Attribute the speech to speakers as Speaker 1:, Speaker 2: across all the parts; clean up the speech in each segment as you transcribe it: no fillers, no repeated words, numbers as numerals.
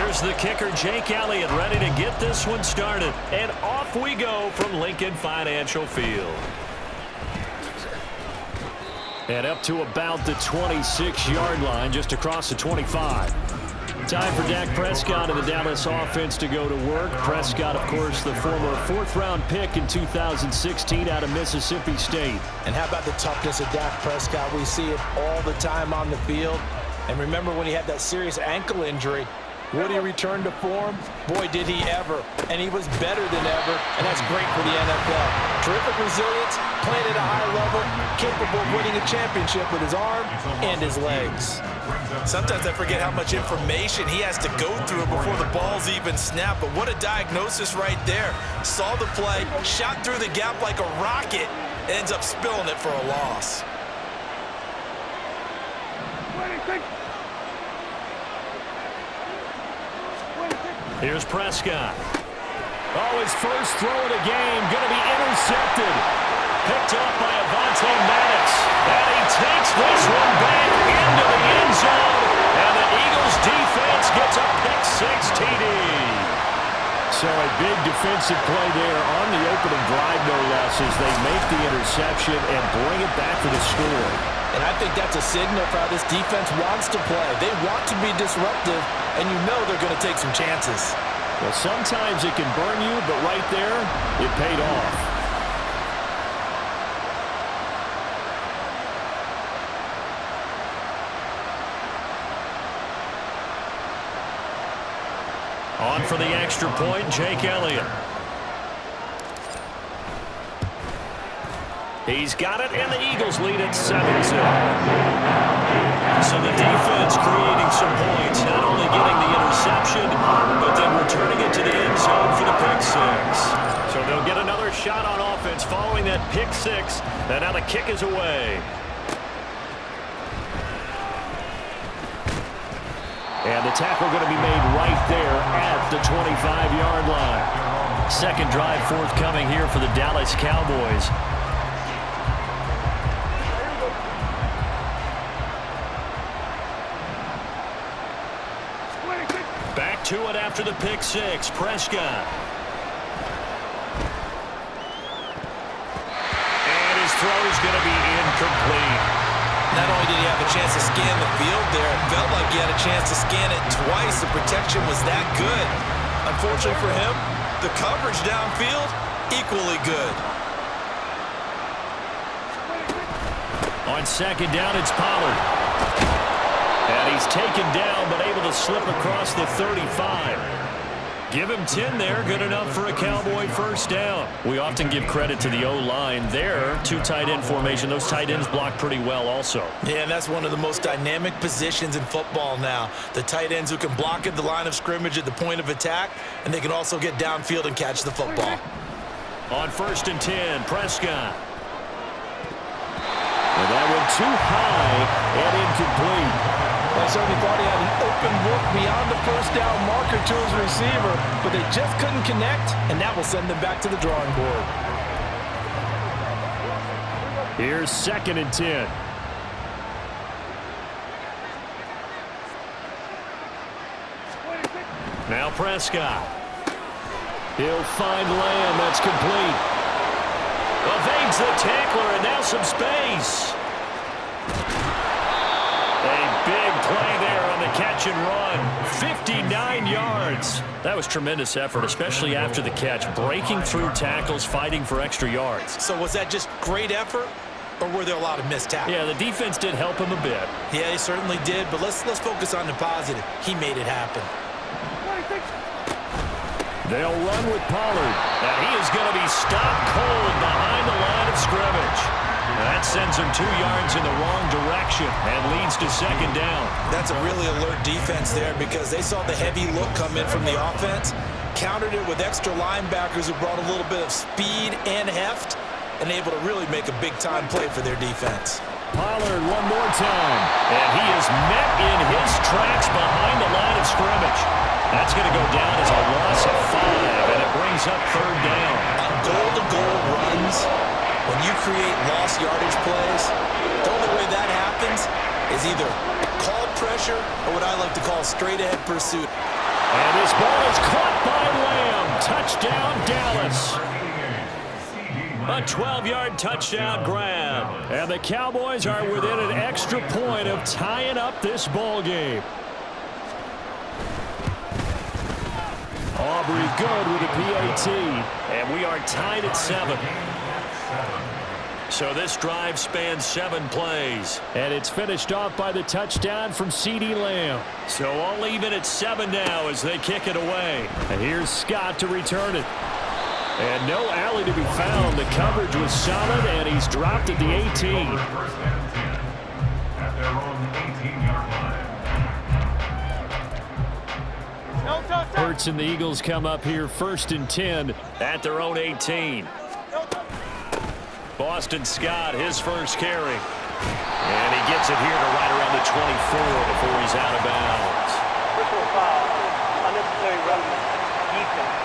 Speaker 1: Here's the kicker, Jake Elliott, ready to get this one started. And off we go from Lincoln Financial Field. And up to about the 26-yard line, just across the 25. Time for Dak Prescott and the Dallas offense to go to work. Prescott, of course, the former fourth-round pick in 2016 out of Mississippi State.
Speaker 2: And how about the toughness of Dak Prescott? We see it all the time on the field. And remember when he had that serious ankle injury, would he return to form? Boy, did he ever. And he was better than ever, and that's great for the NFL. Terrific resilience, playing at a high level, capable of winning a championship with his arm and his legs.
Speaker 3: Sometimes I forget how much information he has to go through before the ball's even snapped, but what a diagnosis right there. Saw the play, shot through the gap like a rocket, ends up spilling it for a loss.
Speaker 1: Here's Prescott. Oh, his first throw of the game going to be intercepted. Picked up by Avonte Maddox. And he takes this one back into the end zone. And the Eagles defense gets a pick-six TD. So a big defensive play there on the opening drive, no less, as they make the interception and bring it back to the score.
Speaker 2: And I think that's a signal for how this defense wants to play. They want to be disruptive, and you know they're going to take some chances.
Speaker 1: Well, sometimes it can burn you, but right there, it paid off. On for the extra point, Jake Elliott. He's got it, and the Eagles lead at 7-0. So the defense creating some points, not only getting the interception, but then returning it to the end zone for the pick-six. So they'll get another shot on offense following that pick-six, and now the kick is away. And the tackle going to be made right there at the 25-yard line. Second drive forthcoming here for the Dallas Cowboys. Back to it after the pick-six. Prescott. And his throw is going to be incomplete.
Speaker 3: Not only did he have a chance to scan the field there, it felt like he had a chance to scan it twice. The protection was that good. Unfortunately for him, the coverage downfield, equally good.
Speaker 1: On second down, it's Pollard. And he's taken down, but able to slip across the 35. Give him 10 there, good enough for a Cowboy first down. We often give credit to the O-line there. Two tight end formation. Those tight ends block pretty well also.
Speaker 3: Yeah, and that's one of the most dynamic positions in football now. The tight ends who can block at the line of scrimmage at the point of attack, and they can also get downfield and catch the football.
Speaker 1: On first and 10, Prescott. And that one too high and incomplete.
Speaker 2: I certainly thought he had an open look beyond the first down marker to his receiver, but they just couldn't connect, and that will send them back to the drawing board.
Speaker 1: Here's second and 10. Now Prescott. He'll find Lamb. That's complete. Evades the tackler, and now some space. A big play there on the catch and run. 59 yards. That was tremendous effort, especially after the catch. Breaking through tackles, fighting for extra yards.
Speaker 3: So was that just great effort, or were there a lot of missed tackles?
Speaker 1: Yeah, the defense did help him a bit.
Speaker 3: Yeah, he certainly did, but let's focus on the positive. He made it happen.
Speaker 1: They'll run with Pollard, and he is going to be stopped cold behind the line of scrimmage. That sends him 2 yards in the wrong direction and leads to second down.
Speaker 3: That's a really alert defense there because they saw the heavy look come in from the offense, countered it with extra linebackers who brought a little bit of speed and heft, and able to really make a big-time play for their defense.
Speaker 1: Pollard one more time, and he is met in his tracks behind the line of scrimmage. That's going to go down as a loss of 5, and it brings up third down.
Speaker 3: On goal-to-goal runs, when you create lost yardage plays, the only way that happens is either call pressure or what I like to call straight-ahead pursuit.
Speaker 1: And this ball is caught by Lamb. Touchdown, Dallas. A 12-yard touchdown grab. And the Cowboys are within an extra point of tying up this ball game. Aubrey good with a PAT. And we are tied at 7. So this drive spans 7 plays. And it's finished off by the touchdown from CeeDee Lamb. So all even at 7 now as they kick it away. And here's Scott to return it. And no alley to be found. The coverage was solid, and he's dropped at the 18. Hurts and the Eagles come up here 1st and 10 at their own 18. Boston Scott, his first carry. And he gets it here to right around the 24 before he's out of bounds.
Speaker 4: Personal foul, unnecessary roughness, defense.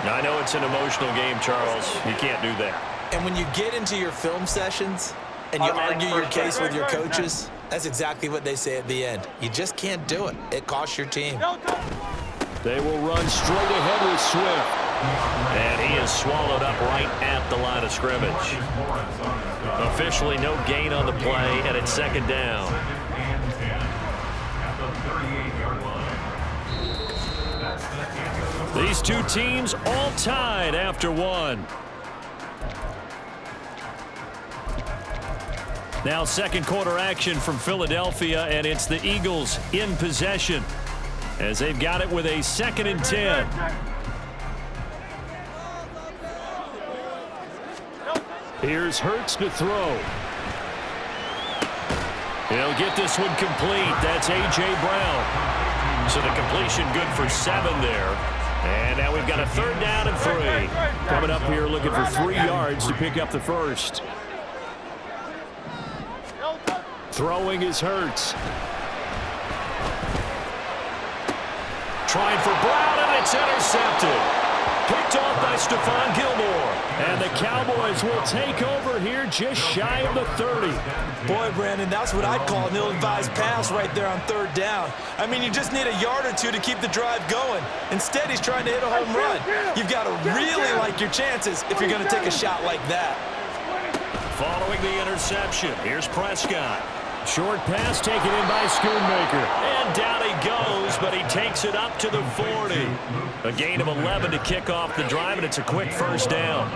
Speaker 1: Now, I know it's an emotional game, Charles. You can't do that.
Speaker 3: And when you get into your film sessions and you argue your case with your coaches, that's exactly what they say at the end. You just can't do it. It costs your team.
Speaker 1: They will run straight ahead with Swift. And he is swallowed up right at the line of scrimmage. Officially no gain on the play, and it's 2nd down. These two teams all tied after 1. Now 2nd quarter action from Philadelphia, and it's the Eagles in possession as they've got it with a 2nd and 10. Here's Hurts to throw. He'll get this one complete. That's A.J. Brown. So the completion good for 7 there. And now we've got a 3rd down and 3. Coming up here looking for 3 yards to pick up the first. Throwing is Hurts. Trying for Brown, and it's intercepted. Picked off by Stephon Gilmore. And the Cowboys will take over here just shy of the 30.
Speaker 3: Boy, Brandon, that's what I'd call an ill-advised pass right there on 3rd down. I mean, you just need a yard or 2 to keep the drive going. Instead, he's trying to hit a home run. You've got to really like your chances if you're going to take a shot like that.
Speaker 1: Following the interception, here's Prescott. Short pass taken in by Schoonmaker. And down he goes, but he takes it up to the 40. A gain of 11 to kick off the drive, and it's a quick 1st down.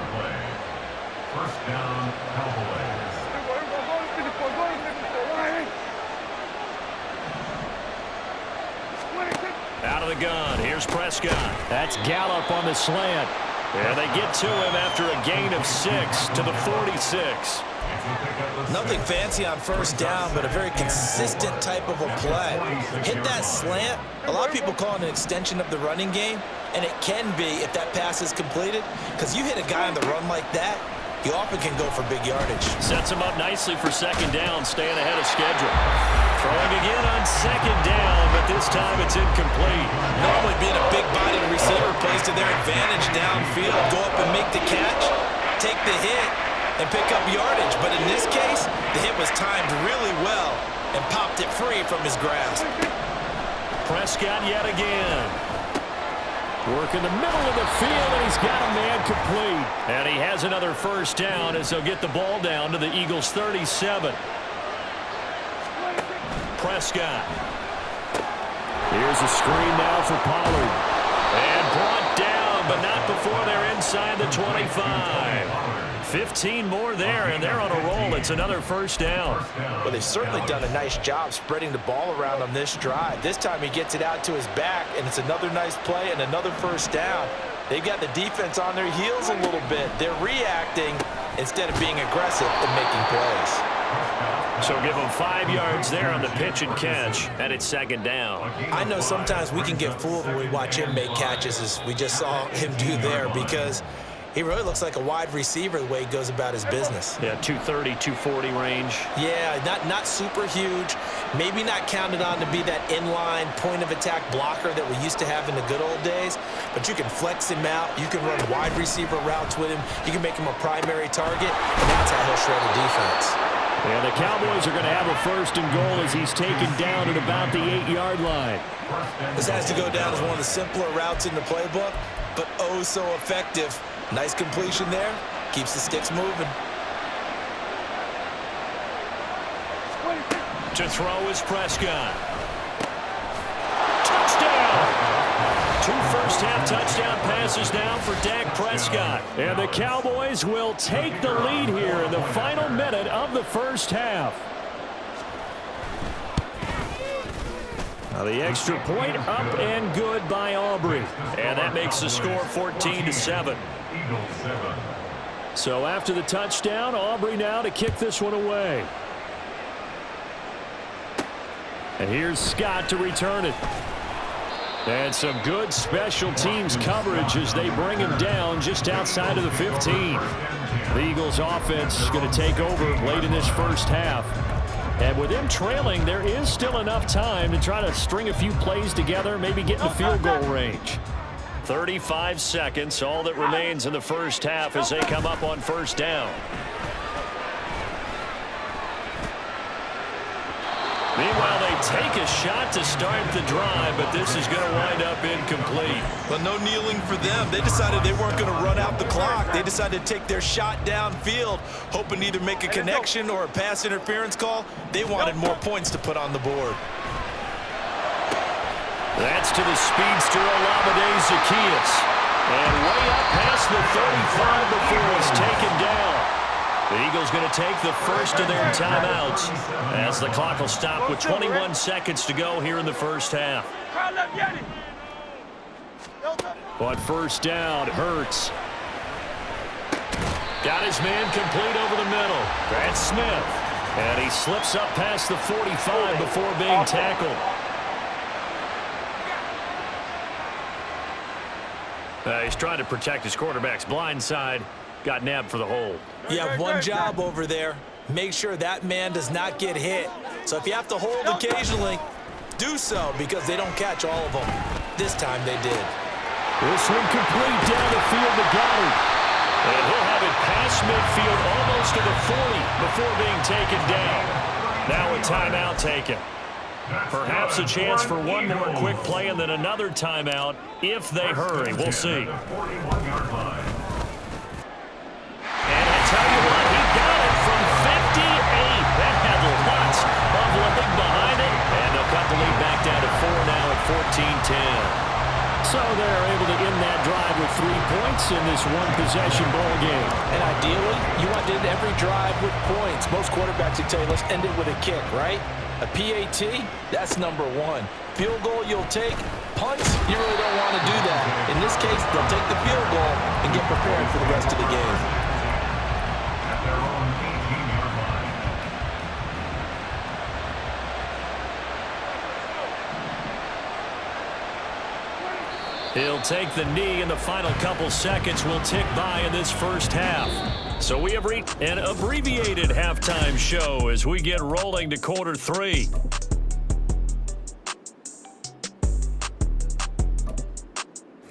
Speaker 5: First down, Cowboys.
Speaker 1: Out of the gun, here's Prescott. That's Gallup on the slant. And they get to him after a gain of 6 to the 46.
Speaker 3: Nothing fancy on 1st down, but a very consistent type of a play. Hit that slant. A lot of people call it an extension of the running game, and it can be if that pass is completed, because you hit a guy on the run like that, you often can go for big yardage.
Speaker 1: Sets him up nicely for 2nd down, staying ahead of schedule. Throwing again on 2nd down, but this time it's incomplete.
Speaker 3: Normally being a big-bodied receiver plays to their advantage downfield. Go up and make the catch, take the hit, and pick up yardage. But in this case, the hit was timed really well and popped it free from his grasp.
Speaker 1: Prescott yet again. Work in the middle of the field, and he's got a man complete. And he has another 1st down as they'll get the ball down to the Eagles' 37. Prescott. Here's a screen now for Pollard. And brought down, but not before they're inside the 25. 15 more there, and they're on a roll. It's another 1st down.
Speaker 2: Well, they've certainly done a nice job spreading the ball around on this drive. This time he gets it out to his back, and it's another nice play and another 1st down. They've got the defense on their heels a little bit. They're reacting instead of being aggressive and making plays.
Speaker 1: So give them 5 yards there on the pitch and catch, and it's 2nd down.
Speaker 3: I know sometimes we can get fooled when we watch him make catches, as we just saw him do there, because he really looks like a wide receiver the way he goes about his business.
Speaker 1: Yeah, 230, 240 range.
Speaker 3: Yeah, not super huge. Maybe not counted on to be that inline point-of-attack blocker that we used to have in the good old days. But you can flex him out. You can run wide receiver routes with him. You can make him a primary target, and that's how he'll shred a defense.
Speaker 1: And the Cowboys are going to have a 1st and goal as he's taken down at about the 8-yard line.
Speaker 3: This has to go down as one of the simpler routes in the playbook, but oh so effective. Nice completion there. Keeps the sticks moving.
Speaker 1: To throw is Prescott. Touchdown! 2 first-half touchdown passes now for Dak Prescott. And the Cowboys will take the lead here in the final minute of the first half. Now the extra point up and good by Aubrey. And that makes the score 14-7. So after the touchdown, Aubrey now to kick this one away. And here's Scott to return it. And some good special teams coverage as they bring him down just outside of the 15. The Eagles offense is going to take over late in this first half. And with them trailing, there is still enough time to try to string a few plays together, maybe get in the field goal range. 35 seconds, all that remains in the first half as they come up on first down. Meanwhile, they take a shot to start the drive, but this is going to wind up incomplete.
Speaker 3: But no kneeling for them. They decided they weren't going to run out the clock. They decided to take their shot downfield, hoping to either make a connection or a pass interference call. They wanted more points to put on the board.
Speaker 1: That's to the speedster Olamide Zaccheaus. And way up past the 35 before it's taken down. The Eagles going to take the first of their timeouts as the clock will stop with 21 seconds to go here in the first half. But first down, Hurts. Got his man complete over the middle. That's Smith. And he slips up past the 45 before being tackled. He's trying to protect his quarterback's blind side. Got nabbed for the hold.
Speaker 3: You have one job over there. Make sure that man does not get hit. So if you have to hold occasionally, do so because they don't catch all of them. This time they did.
Speaker 1: This one complete down the field to Goddard. And he'll have it past midfield almost to the 40 before being taken down. Now a timeout taken. Perhaps a chance for one more quick play and then another timeout if they hurry. We'll see. And I tell you what, he got it from 58. That had lots of living behind it. And they'll cut the lead back down to 4 now at 14-10. So they're able to end that drive with 3 points in this one-possession ball game.
Speaker 2: And ideally, you want to end every drive with points. Most quarterbacks would tell you, let's end it with a kick, right? A PAT, that's number 1. Field goal you'll take. Punts, you really don't want to do that. In this case, they'll take the field goal and get prepared for the rest of the game.
Speaker 1: He'll take the knee, and the final couple seconds will tick by in this first half. So we have reached an abbreviated halftime show as we get rolling to quarter 3.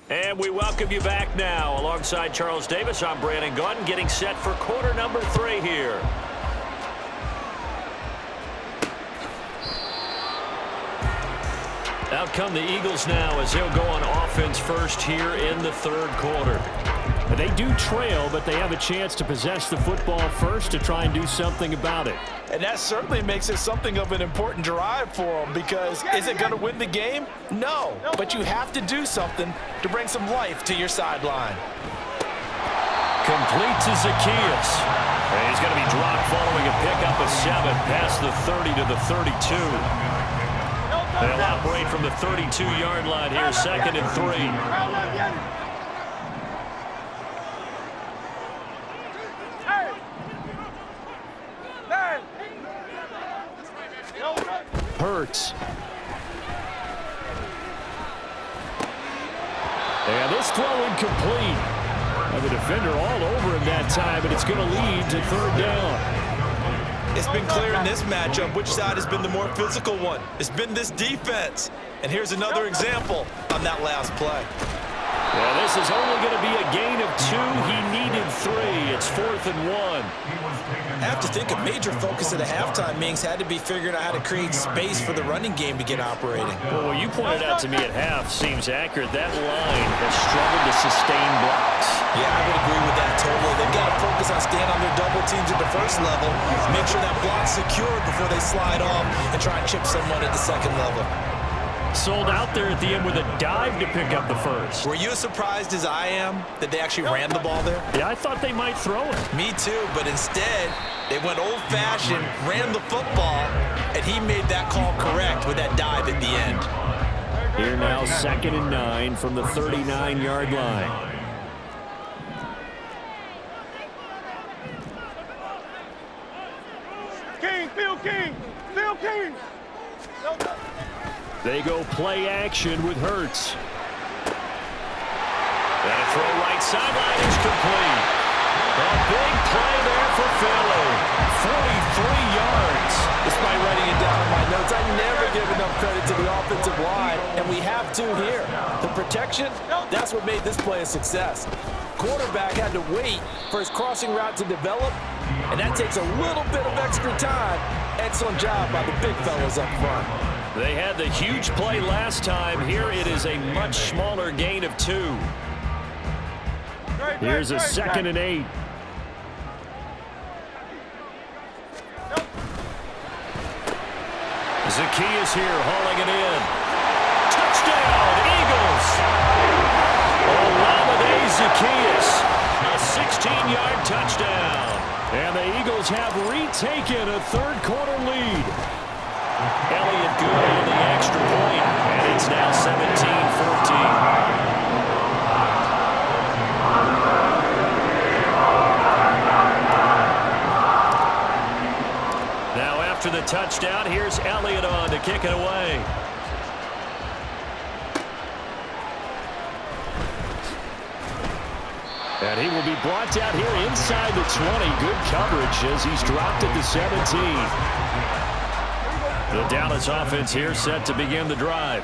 Speaker 1: And we welcome you back now. Alongside Charles Davis, I'm Brandon Gaudin, getting set for quarter number 3 here. Out come the Eagles now as they'll go on offense first here in the third quarter. They do trail, but they have a chance to possess the football first to try and do something about it.
Speaker 2: And that certainly makes it something of an important drive for them because is it going to win the game? No, but you have to do something to bring some life to your sideline.
Speaker 1: Complete to Zaccheaus. And he's going to be dropped following a pickup of 7 past the 30 to the 32. They'll operate from the 32-yard line here, 2nd and 3. Hurts. And this throw incomplete. And the defender all over him that time, but it's going to lead to 3rd down.
Speaker 3: It's been clear in this matchup which side has been the more physical one. It's been this defense. And here's another example on that last play.
Speaker 1: Yeah, this is only going to be a gain of 2. He needed 3. It's 4th and 1.
Speaker 3: I have to think a major focus at the halftime meetings had to be figuring out how to create space for the running game to get operating.
Speaker 1: Well, what you pointed out to me at half seems accurate. That line has struggled to sustain blocks.
Speaker 3: Yeah, I would agree with that totally. They've got to focus on staying on their double teams at the first level, make sure that block's secured before they slide off and try and chip someone at the second level.
Speaker 1: Sold out there at the end with a dive to pick up the first.
Speaker 3: Were you as surprised as I am that they actually ran the ball there?
Speaker 1: Yeah, I thought they might throw it.
Speaker 3: Me too, but instead, they went old-fashioned, ran the football, and he made that call correct with that dive at the end.
Speaker 1: Here now, 2nd and 9 from the 39-yard line.
Speaker 4: Phil King.
Speaker 1: They go play action with Hurts. And a throw right sideline is complete. A big play there for Philly. 43 yards.
Speaker 2: Despite writing it down in my notes, I never give enough credit to the offensive line, and we have to here. The protection, that's what made this play a success. Quarterback had to wait for his crossing route to develop, and that takes a little bit of extra time. Excellent job by the big fellas up front.
Speaker 1: They had the huge play last time. Here it is a much smaller gain of 2. Here's a 2nd and 8. Zacchaeus here hauling it in. Touchdown, Eagles! Olamide Zacchaeus, a 16-yard touchdown. And the Eagles have retaken a third-quarter lead. Elliott good on the extra point, and it's now 17-14. After the touchdown, here's Elliott on to kick it away. And he will be brought down here inside the 20. Good coverage as he's dropped at the 17. The Dallas offense here set to begin the drive.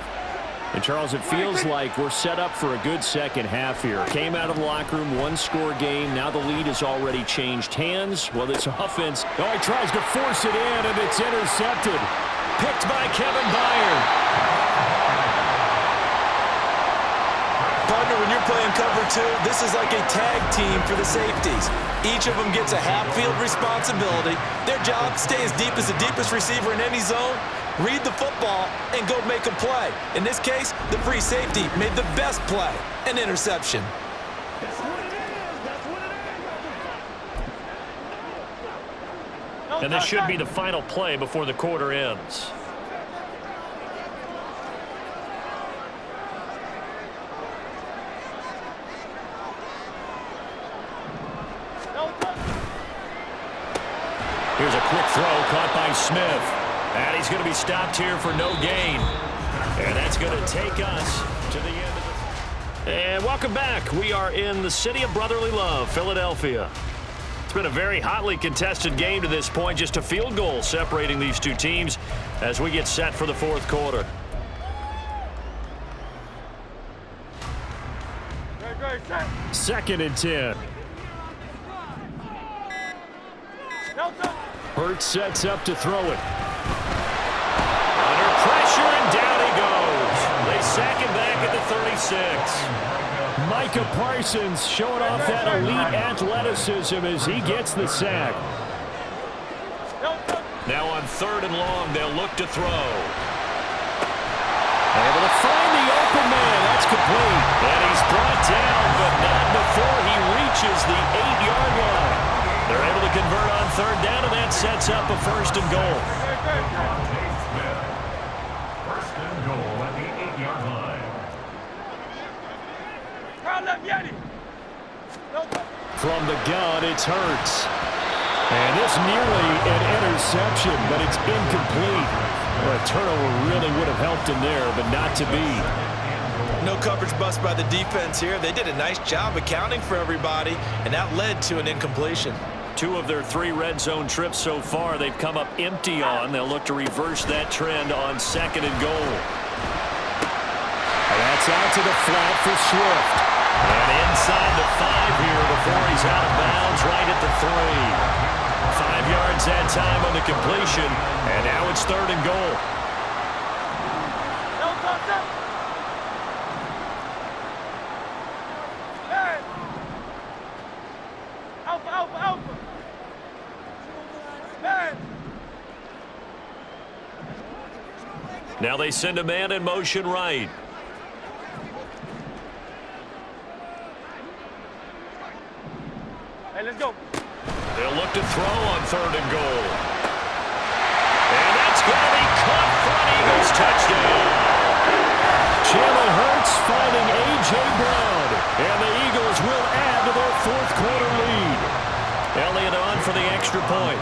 Speaker 1: And, Charles, it feels like we're set up for a good second half here. Came out of the locker room, one-score game. Now the lead has already changed hands. Well, this offense, he tries to force it in, and it's intercepted. Picked by Kevin Byard.
Speaker 3: Partner, when you're playing cover 2, this is like a tag team for the safeties. Each of them gets a half-field responsibility. Their job, stay as deep as the deepest receiver in any zone, read the football, and go make a play. In this case, the free safety made the best play, an interception.
Speaker 1: And this should be the final play before the quarter ends. Here's a quick throw caught by Smith. And he's going to be stopped here for no gain. And that's going to take us to the end of the... And welcome back. We are in the city of brotherly love, Philadelphia. It's been a very hotly contested game to this point. Just a field goal separating these two teams as we get set for the fourth quarter. Second and 10. Hurts sets up to throw it. Under pressure, and down he goes. They sack him back at the 36. Micah Parsons showing off that elite athleticism as he gets the sack. Now on 3rd and long, they'll look to throw. Able to find the open man. That's complete. And he's brought down, but not before he reaches the 8-yard line. They're able to convert on 3rd down, and that sets up a 1st and goal.
Speaker 5: First and goal at the 8-yard line.
Speaker 1: From the gun, it's Hurts. And this nearly an interception, but it's incomplete. Well, a turnover really would have helped him there, but not to be.
Speaker 3: No coverage bust by the defense here. They did a nice job accounting for everybody, and that led to an incompletion.
Speaker 1: 2 of their 3 red zone trips so far they've come up empty on. They'll look to reverse that trend on 2nd and goal. And that's out to the flat for Swift. And inside the 5 here before he's out of bounds right at the 3. 5 yards that time on the completion, and now it's 3rd and goal. Now they send a man in motion right.
Speaker 4: Hey, let's go.
Speaker 1: They'll look to throw on 3rd and goal. And that's going to be caught front. Eagles touchdown. Jalen Hurts finding A.J. Brown. And the Eagles will add to their 4th quarter lead. Elliott on for the extra point.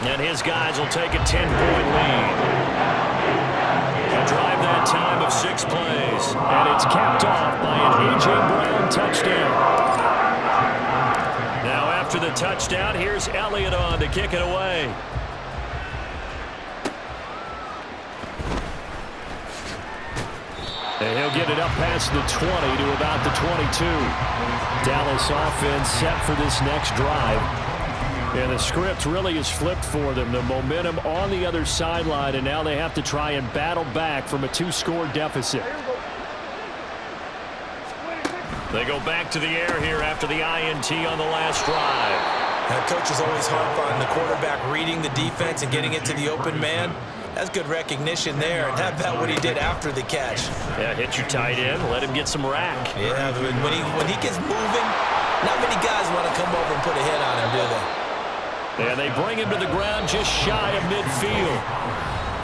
Speaker 1: And his guys will take a 10-point lead. A drive that time of 6 plays. And it's capped off by an A.J. Brown touchdown. Now after the touchdown, here's Elliott on to kick it away. And he'll get it up past the 20 to about the 22. Dallas offense set for this next drive. And the script really is flipped for them. The momentum on the other sideline, and now they have to try and battle back from a 2-score deficit. They go back to the air here after the INT on the last drive.
Speaker 3: That coach is always harp on the quarterback reading the defense and getting it to the open man. That's good recognition there. And how about what he did after the catch?
Speaker 1: Yeah, hit your tight end, let him get some rack.
Speaker 3: Yeah, when he gets moving, not many guys want to come over and put a hit on him, do they?
Speaker 1: And they bring him to the ground just shy of midfield.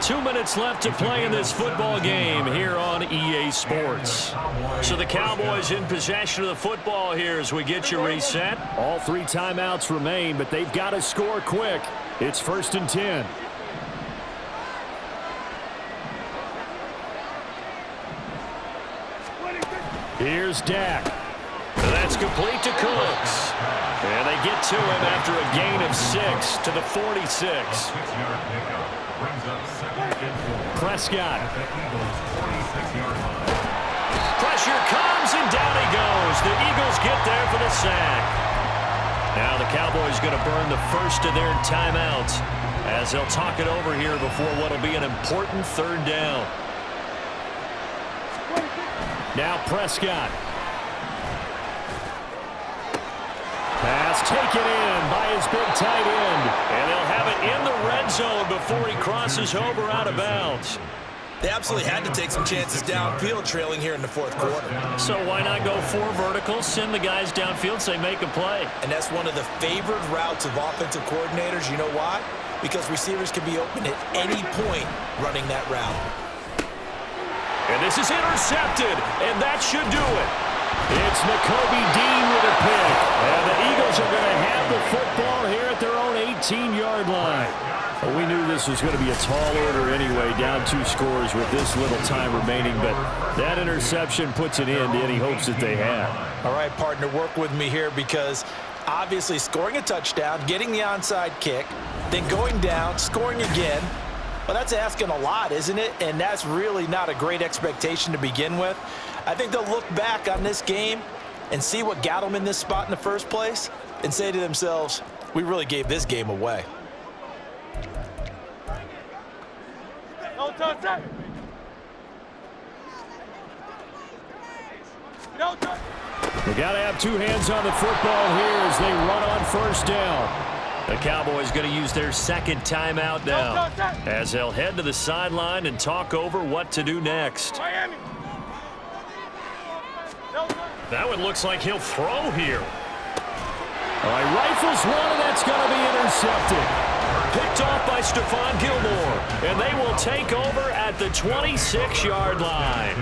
Speaker 1: 2 minutes left to play in this football game here on EA Sports. So the Cowboys in possession of the football here as we get you reset. All 3 timeouts remain, but they've got to score quick. It's 1st and 10. Here's Dak. That's complete to Cooks. And they get to him after a gain of 6 to the 46. Prescott. Pressure comes, and down he goes. The Eagles get there for the sack. Now the Cowboys going to burn the first of their timeouts as they'll talk it over here before what will be an important 3rd down. Now Prescott. Pass taken in by his big tight end. And they'll have it in the red zone before he crosses over out of bounds.
Speaker 3: They absolutely had to take some chances downfield trailing here in the 4th quarter.
Speaker 1: So why not go 4 verticals, send the guys downfield, say make a play.
Speaker 3: And that's one of the favored routes of offensive coordinators. You know why? Because receivers can be open at any point running that route.
Speaker 1: And this is intercepted, and that should do it. It's Nakobe Dean with a pick. And the Eagles are going to have the football here at their own 18-yard line. Well, we knew this was going to be a tall order anyway, down 2 scores with this little time remaining. But that interception puts an end to any hopes that they had.
Speaker 2: All right, partner, work with me here because obviously scoring a touchdown, getting the onside kick, then going down, scoring again. Well, that's asking a lot, isn't it? And that's really not a great expectation to begin with. I think they'll look back on this game and see what got them in this spot in the first place and say to themselves, we really gave this game away.
Speaker 4: Don't touch that. Don't touch.
Speaker 1: We got to have 2 hands on the football here as they run on 1st down. The Cowboys going to use their 2nd timeout now as they'll head to the sideline and talk over what to do next.
Speaker 4: Miami.
Speaker 1: That one looks like he'll throw here. All right, rifles one, and that's going to be intercepted. Picked off by Stephon Gilmore, and they will take over at the 26-yard line.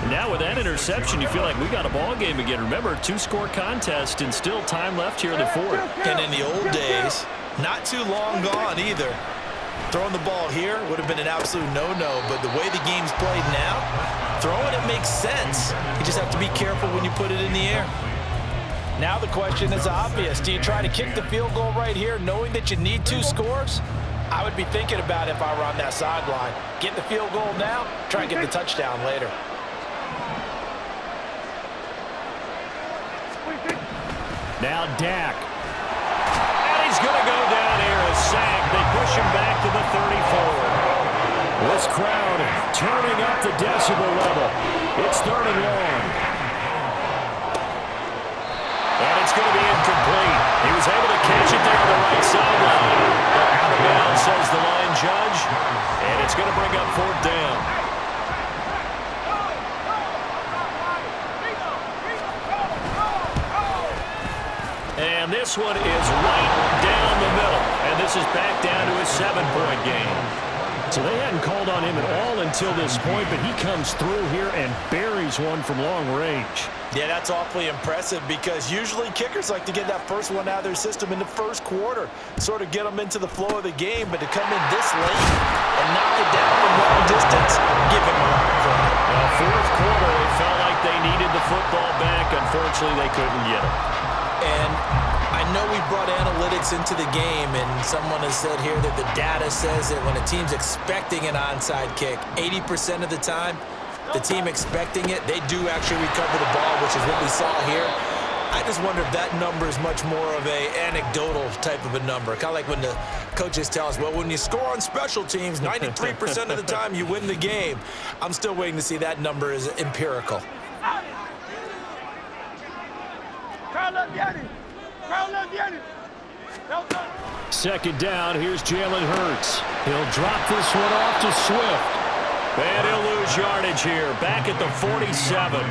Speaker 1: Now with that interception, you feel like we got a ball game again. Remember, 2-score contest and still time left here in the 4th.
Speaker 3: And in the old days, not too long gone either. Throwing the ball here would have been an absolute no-no, but the way the game's played now, throwing it makes sense. You just have to be careful when you put it in the air.
Speaker 2: Now the question is obvious. Do you try to kick the field goal right here knowing that you need 2 scores? I would be thinking about it if I were on that sideline. Get the field goal now, try and get the touchdown later.
Speaker 1: Now Dak. And he's going to go down here, a sack. They push him back to the 34. This crowd turning up the decibel level. It's 3rd and long. And it's going to be incomplete. He was able to catch it there on the right sideline. But out of bounds, says the line judge. And it's going to bring up 4th down. And this one is right down the middle. And this is back down to a 7-point game. So they hadn't called on him at all until this point, but he comes through here and buries one from long range.
Speaker 2: Yeah, that's awfully impressive because usually kickers like to get that first one out of their system in the first quarter, sort of get them into the flow of the game, but to come in this late and knock it down from long distance, give him a lot of credit.
Speaker 1: Well, 4th quarter, they felt like they needed the football back. Unfortunately, they couldn't get it.
Speaker 2: And I know we brought analytics into the game, and someone has said here that the data says that when a team's expecting an onside kick, 80% of the time, the team expecting it, they do actually recover the ball, which is what we saw here. I just wonder if that number is much more of a anecdotal type of a number. Kind of like when the coaches tell us, well, when you score on special teams, 93% of the time you win the game. I'm still waiting to see that number is empirical.
Speaker 1: Second down, here's Jalen Hurts. He'll drop this one off to Swift. And he'll lose yardage here, back at the 47.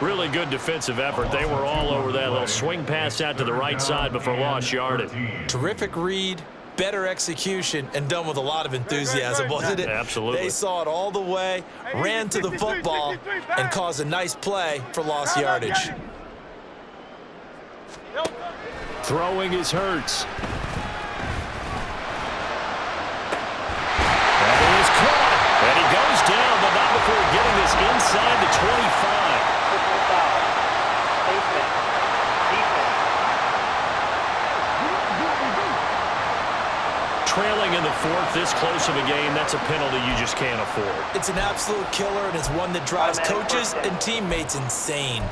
Speaker 1: Really good defensive effort. They were all over that little swing pass out to the right side before lost yardage.
Speaker 2: Terrific read, better execution, and done with a lot of enthusiasm, wasn't it?
Speaker 1: Absolutely.
Speaker 2: They saw it all the way, ran to the football, and caused a nice play for lost yardage.
Speaker 1: Throwing is Hurts. And he goes down, but not before getting this inside the 25. Trailing in the 4th, this close of a game, that's a penalty you just can't afford.
Speaker 2: It's an absolute killer, and it's one that drives coaches and teammates insane.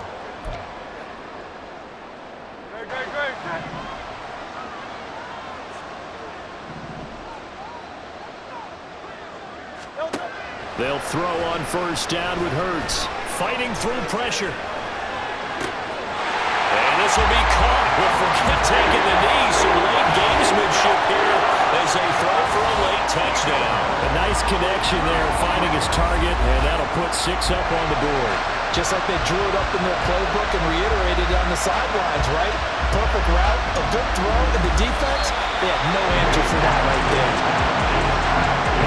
Speaker 1: They'll throw on 1st down with Hurts. Fighting through pressure. And this will be caught with Fournette taking the knee. Some late gamesmanship here as they throw for a late touchdown. A nice connection there, finding his target, and that'll put 6 up on the board.
Speaker 2: Just like they drew it up in their playbook and reiterated it on the sidelines, right? Perfect route, a good throw, and the defense, they had no answer for that right there.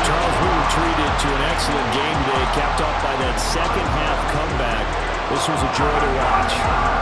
Speaker 1: Charles, we were treated to an excellent game today, capped off by that second half comeback. This was a joy to watch.